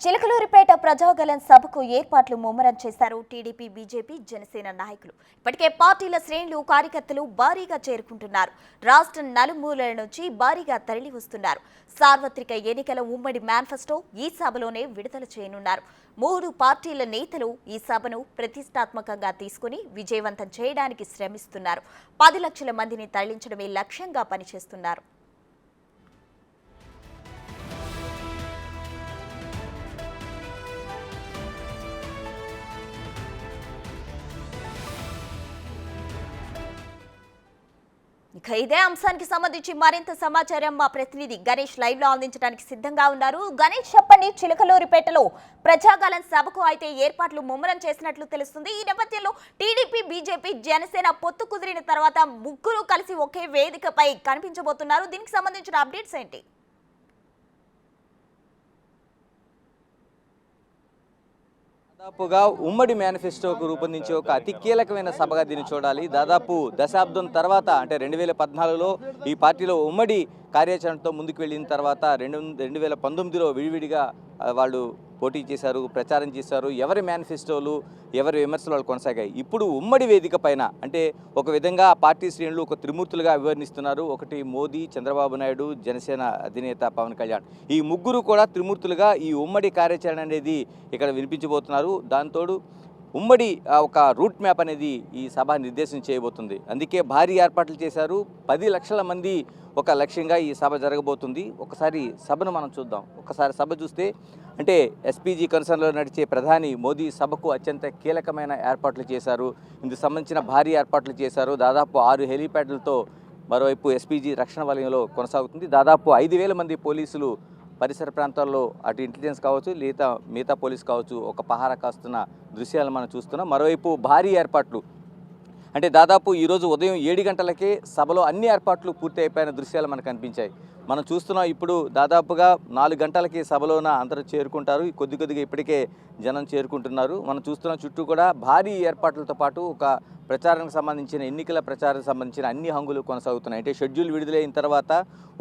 చిలకలూరిపేట ప్రజాగళం సభకు ఏర్పాట్లు ముమ్మరం చేశారు టీడీపీ, బీజేపీ, జనసేన నాయకులు. ఇప్పటికే పార్టీల శ్రేణులు, కార్యకర్తలు భారీగా చేరుకుంటున్నారు. రాష్ట్రం నలుమూలల నుంచి భారీగా తరలి వస్తున్నారు. సార్వత్రిక ఎన్నికల ఉమ్మడి మేనిఫెస్టో ఈ సభలోనే విడుదల చేయనున్నారు. 3 పార్టీల నేతలు ఈ సభను ప్రతిష్టాత్మకంగా తీసుకుని విజయవంతం చేయడానికి శ్రమిస్తున్నారు. 10 లక్షల మందిని తరలించడమే లక్ష్యంగా పనిచేస్తున్నారు. ఇదే అంశానికి సంబంధించి మరింత సమాచారం మా ప్రతినిధి గణేష్ లైవ్ లో అందించడానికి సిద్ధంగా ఉన్నారు. గణేష్, చెప్పండి, చిలకలూరిపేటలో ప్రజాగళం సభకు అయితే ఏర్పాట్లు ముమ్మరం చేసినట్లు తెలుస్తుంది. ఈ నేపథ్యంలో టీడీపీ, బీజేపీ, జనసేన పొత్తు కుదిరిన తర్వాత ముగ్గురు కలిసి ఒకే వేదికపై కనిపించబోతున్నారు. దీనికి సంబంధించిన అప్డేట్స్ ఏంటి? దాదాపుగా ఉమ్మడి మేనిఫెస్టోకు రూపొందించే ఒక అతి కీలకమైన సభగా దీన్ని చూడాలి. దాదాపు దశాబ్దం తర్వాత, అంటే 2014లో ఈ పార్టీలో ఉమ్మడి కార్యాచరణతో ముందుకు వెళ్ళిన తర్వాత 2019లో విడివిడిగా వాళ్ళు పోటీ చేశారు, ప్రచారం చేశారు. ఎవరి మేనిఫెస్టోలు, ఎవరి విమర్శలు వాళ్ళు కొనసాగాయి. ఇప్పుడు ఉమ్మడి వేదిక పైన, అంటే ఒక విధంగా ఆ పార్టీ శ్రేణులు ఒక త్రిమూర్తులుగా వివరణిస్తున్నారు. ఒకటి మోదీ, చంద్రబాబు నాయుడు, జనసేన అధినేత పవన్ కళ్యాణ్. ఈ ముగ్గురు కూడా త్రిమూర్తులుగా ఈ ఉమ్మడి కార్యాచరణ అనేది ఇక్కడ వినిపించబోతున్నారు. దాంతోడు ఉమ్మడి ఒక రూట్ మ్యాప్ అనేది ఈ సభ నిర్దేశం చేయబోతుంది. అందుకే భారీ ఏర్పాట్లు చేశారు. 10 లక్షల మంది ఒక లక్ష్యంగా ఈ సభ జరగబోతుంది. ఒకసారి సభను మనం చూద్దాం. ఒకసారి సభ చూస్తే, అంటే ఎస్పీజీ కన్సర్న్లో నడిచే ప్రధాని మోదీ సభకు అత్యంత కీలకమైన ఏర్పాట్లు చేశారు. ఇందుకు సంబంధించిన భారీ ఏర్పాట్లు చేశారు. దాదాపు 6 హెలీప్యాడ్లతో మరోవైపు ఎస్పీజీ రక్షణ వలయంలో కొనసాగుతుంది. దాదాపు 5,000 మంది పోలీసులు పరిసర ప్రాంతాల్లో, అటు ఇంటెలిజెన్స్ కావచ్చు, లేదా మిగతా పోలీసు కావచ్చు, ఒక పహారా కాస్తున్న దృశ్యాలు మనం చూస్తున్నాం. మరోవైపు భారీ ఏర్పాట్లు, అంటే దాదాపు ఈరోజు ఉదయం 7 గంటలకే సభలో అన్ని ఏర్పాట్లు పూర్తి అయిపోయిన దృశ్యాలు మనకు కనిపించాయి. మనం చూస్తున్నాం. ఇప్పుడు దాదాపుగా 4 గంటలకి సభలోన అందరూ చేరుకుంటారు. కొద్దిగా ఇప్పటికే జనం చేరుకుంటున్నారు. మనం చూస్తున్నాం చుట్టూ కూడా భారీ ఏర్పాట్లతో పాటు ఒక ప్రచారానికి సంబంధించిన, ఎన్నికల ప్రచారానికి సంబంధించిన అన్ని హంగులు కొనసాగుతున్నాయి. అంటే షెడ్యూల్ విడుదలైన తర్వాత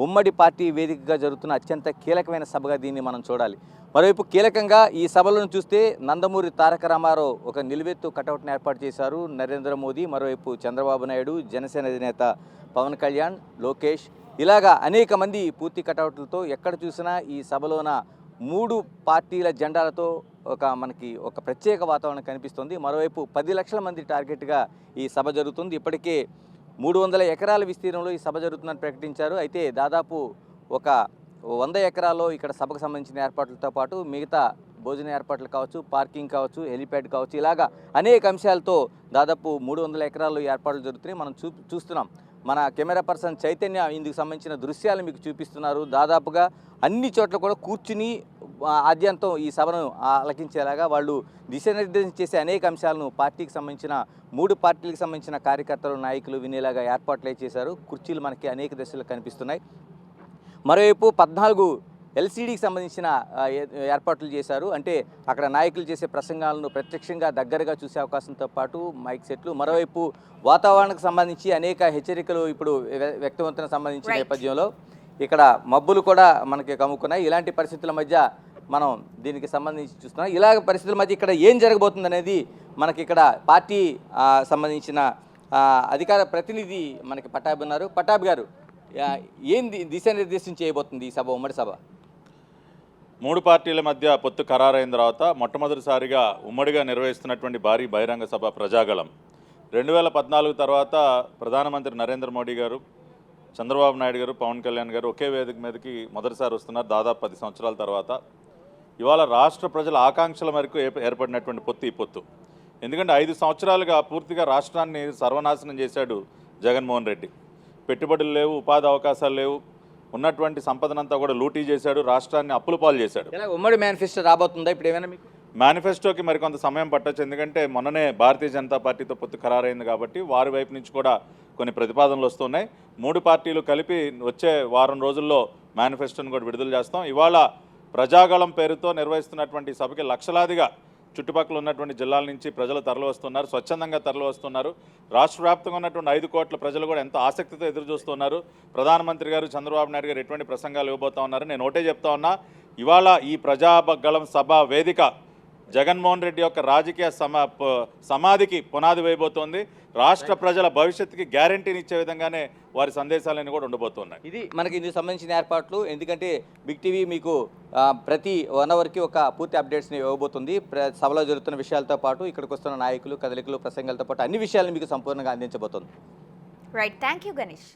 ఉమ్మడి పార్టీ వేదికగా జరుగుతున్న అత్యంత కీలకమైన సభగా దీన్ని మనం చూడాలి. మరోవైపు కీలకంగా ఈ సభలను చూస్తే నందమూరి తారక రామారావు ఒక నిలువెత్తు కటౌట్ను ఏర్పాటు చేశారు. నరేంద్ర మోదీ, మరోవైపు చంద్రబాబు నాయుడు, జనసేన అధినేత పవన్ కళ్యాణ్, లోకేష్, ఇలాగా అనేక మంది పూర్తి కటౌట్లతో ఎక్కడ చూసినా ఈ సభలోన 3 పార్టీల జెండాలతో మనకి ఒక ప్రత్యేక వాతావరణం కనిపిస్తుంది. మరోవైపు 10 లక్షల మంది టార్గెట్గా ఈ సభ జరుగుతుంది. ఇప్పటికే 300 ఎకరాల విస్తీర్ణంలో ఈ సభ జరుగుతుందని ప్రకటించారు. అయితే దాదాపు ఒక 100 ఎకరాల్లో ఇక్కడ సభకు సంబంధించిన ఏర్పాట్లతో పాటు మిగతా భోజన ఏర్పాట్లు కావచ్చు, పార్కింగ్ కావచ్చు, హెలిప్యాడ్ కావచ్చు, ఇలాగా అనేక అంశాలతో దాదాపు 300 ఎకరాల్లో ఏర్పాట్లు జరుగుతున్నాయి. మనం చూస్తున్నాం. మన కెమెరా పర్సన్ చైతన్య ఇందుకు సంబంధించిన దృశ్యాలు మీకు చూపిస్తున్నారు. దాదాపుగా అన్ని చోట్ల కూడా కూర్చుని ఆద్యంతం ఈ సభను ఆలకించేలాగా వాళ్ళు దిశానిర్దేశం చేసే అనేక అంశాలను పార్టీకి సంబంధించిన 3 పార్టీలకు సంబంధించిన కార్యకర్తలు, నాయకులు వినేలాగా ఏర్పాట్లు చేశారు. కుర్చీలు మనకి అనేక దశలు కనిపిస్తున్నాయి. మరోవైపు 14 ఎల్సీడీకి సంబంధించిన ఏర్పాట్లు చేశారు. అంటే అక్కడ నాయకులు చేసే ప్రసంగాలను ప్రత్యక్షంగా దగ్గరగా చూసే అవకాశంతో పాటు మైక్ సెట్లు. మరోవైపు వాతావరణానికి సంబంధించి అనేక హెచ్చరికలు ఇప్పుడు వ్యక్తవంతకు సంబంధించిన నేపథ్యంలో ఇక్కడ మబ్బులు కూడా మనకి కమ్ముకున్నాయి. ఇలాంటి పరిస్థితుల మధ్య మనం దీనికి సంబంధించి చూస్తున్నాం. ఇలాగ పరిస్థితుల మధ్య ఇక్కడ ఏం జరగబోతుంది అనేది మనకి ఇక్కడ పార్టీ సంబంధించిన అధికార ప్రతినిధి మనకి పటాబ్ ఉన్నారు. పటాబ్ గారు, ఏం దిశానిర్దేశం చేయబోతుంది ఈ సభ, ఉమ్మడి సభ? 3 పార్టీల మధ్య పొత్తు ఖరారైన తర్వాత మొట్టమొదటిసారిగా ఉమ్మడిగా నిర్వహిస్తున్నటువంటి భారీ బహిరంగ సభ ప్రజాగళం. 2014 తర్వాత ప్రధానమంత్రి నరేంద్ర మోడీ గారు, చంద్రబాబు నాయుడు గారు, పవన్ కళ్యాణ్ గారు ఒకే వేదిక మీదకి మొదటిసారి వస్తున్నారు దాదాపు 10 సంవత్సరాల తర్వాత. ఇవాళ రాష్ట్ర ప్రజల ఆకాంక్షల మేరకు ఏర్పడినటువంటి పొత్తు ఈ పొత్తు. ఎందుకంటే 5 సంవత్సరాలుగా పూర్తిగా రాష్ట్రాన్ని సర్వనాశనం చేశాడు జగన్మోహన్ రెడ్డి. పెట్టుబడులు లేవు, ఉపాధి అవకాశాలు లేవు, ఉన్నటువంటి సంపదనంతా కూడా లూటీ చేశాడు, రాష్ట్రాన్ని అప్పుల పాలు చేశాడు. ఉమ్మడి మేనిఫెస్టో రాబోతుందా ఇప్పుడు ఏమైనా మీకు? మేనిఫెస్టోకి మరికొంత సమయం పట్టొచ్చు. ఎందుకంటే మొన్ననే భారతీయ జనతా పార్టీతో పొత్తు ఖరారైంది కాబట్టి వారి వైపు నుంచి కూడా కొన్ని ప్రతిపాదనలు వస్తున్నాయి. 3 పార్టీలు కలిపి వచ్చే వారం రోజుల్లో మేనిఫెస్టోని కూడా విడుదల చేస్తాం. ఇవాళ ప్రజాగళం పేరుతో నిర్వహిస్తున్నటువంటి సభకి లక్షలాదిగా చుట్టుపక్కల ఉన్నటువంటి జిల్లాల నుంచి ప్రజలు తరలి వస్తున్నారు, స్వచ్ఛందంగా తరలి వస్తున్నారు. రాష్ట్ర వ్యాప్తంగా ఉన్నటువంటి 5 కోట్ల ప్రజలు కూడా ఎంతో ఆసక్తితో ఎదురు చూస్తున్నారు. ప్రధానమంత్రి గారు, చంద్రబాబు నాయుడు గారు ఎటువంటి ప్రసంగాలు ఇవ్వబోతా ఉన్నారు. నేను ఒకటే చెప్తా ఉన్నా, ఇవాళ ఈ ప్రజాగళం సభ వేదిక జగన్మోహన్ రెడ్డి యొక్క రాజకీయ సమాధికి పునాది వేయబోతోంది. రాష్ట్ర ప్రజల భవిష్యత్తుకి గ్యారంటీని ఇచ్చే విధంగానే వారి సందేశాలన్నీ కూడా ఉండబోతున్నాయి. ఇది మనకి ఇందుకు సంబంధించిన ఏర్పాట్లు. ఎందుకంటే బిగ్ టీవీ మీకు ప్రతి 1 అవర్కి ఒక పూర్తి అప్డేట్స్ని ఇవ్వబోతుంది. సభలో జరుగుతున్న విషయాలతో పాటు ఇక్కడికి వస్తున్న నాయకులు, కదలికలు, ప్రసంగాలతో పాటు అన్ని విషయాలను మీకు సంపూర్ణంగా అందించబోతుంది. Right, thank you Ganesh.